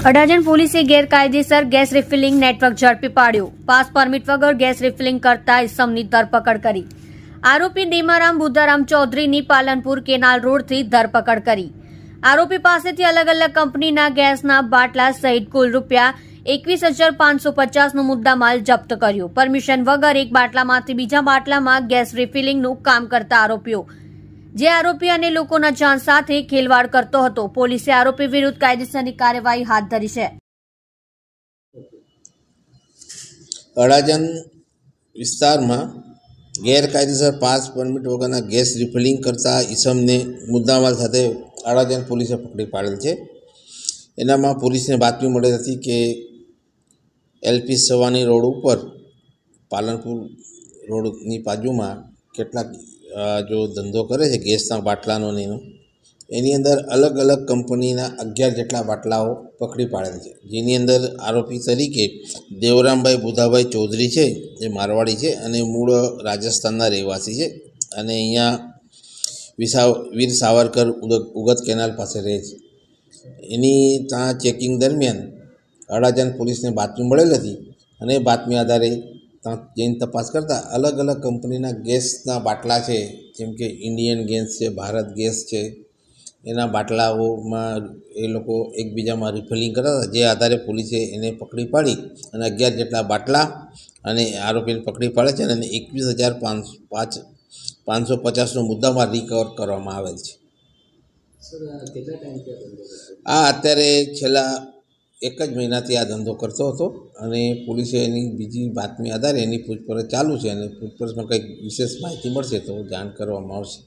અડાજણ પોલીસે ગેરકાયદેસર gas refilling network ઝડપી પાડ્યું. પાસ પરમિટ વગર ગેસ રિફિલિંગ કરતા ઇસમની ધરપકડ કરી. આરોપી દેમારામ બુદ્ધારામ ચૌધરીની પાલનપુર કેનાલ રોડથી ધરપકડ કરી. આરોપી પાસેથી અલગ અલગ કંપનીના ગેસના બાટલા સહિત કુલ રૂપિયા 21,550નો મુદ્દામાલ જપ્ત કર્યો. પરમિશન વગર એક બાટલામાંથી બીજા બાટલામાં ગેસ રિફિલિંગનું કામ કરતા આરોપીઓ, જે આરોપી અને લોકોના જાન સાથે ખેલવાડ કરતો હતો. પોલીસે આરોપી વિરુદ્ધ કાયદેસરની કાર્યવાહી હાથ ધરી છે. અડાજણ વિસ્તારમાં ગેરકાયદેસર પાસ પરમિટ વગરના ગેસ રિફિલિંગ કરતા ઈસમને મુદ્દામાલ સાથે અડાજણ પોલીસે પકડી પાડેલ છે. એનામાં પોલીસને બાતમી મળેલ હતી કે એલપી સવાની રોડ ઉપર પાલનપુર રોડની બાજુમાં કેટલાક જો ધંધો કરે છે ગેસના બાટલાનો ને એની અંદર અલગ અલગ કંપનીના 11 જેટલા બાટલાઓ પકડી પાડેલ છે. જેની અંદર આરોપી તરીકે દેવરામભાઈ બુધાભાઈ ચૌધરી છે, જે મારવાડી છે અને મૂળ રાજસ્થાનના રહેવાસી છે અને અહીંયા વીર સાવરકર ઉગત કેનાલ પાસે રહે છે. એની ત્યાં ચેકિંગ દરમિયાન અડાજણ પોલીસને બાતમી મળેલ હતી અને બાતમી આધારે ત્યાં જઈને તપાસ કરતાં અલગ અલગ કંપનીના ગેસના બાટલા છે, જેમ કે ઇન્ડિયન ગેસ છે, ભારત ગેસ છે, એના બાટલાઓમાં એ લોકો એકબીજામાં રિફિલિંગ કરતા હતા. જે આધારે પોલીસે એને પકડી પાડી અને 11 જેટલા બાટલા અને આરોપીને પકડી પાડે છે અને 21,550નો મુદ્દામાં રિકવર કરવામાં આવેલ છે. આ અત્યારે છેલ્લા 1 જ મહિનાથી આ ધંધો કરતો હતો અને પોલીસે એની બીજી બાતમી આધારે એની પૂછપરછ ચાલુ છે અને પૂછપરછમાં કંઈક વિશેષ માહિતી મળશે તો જાણ કરવામાં આવશે.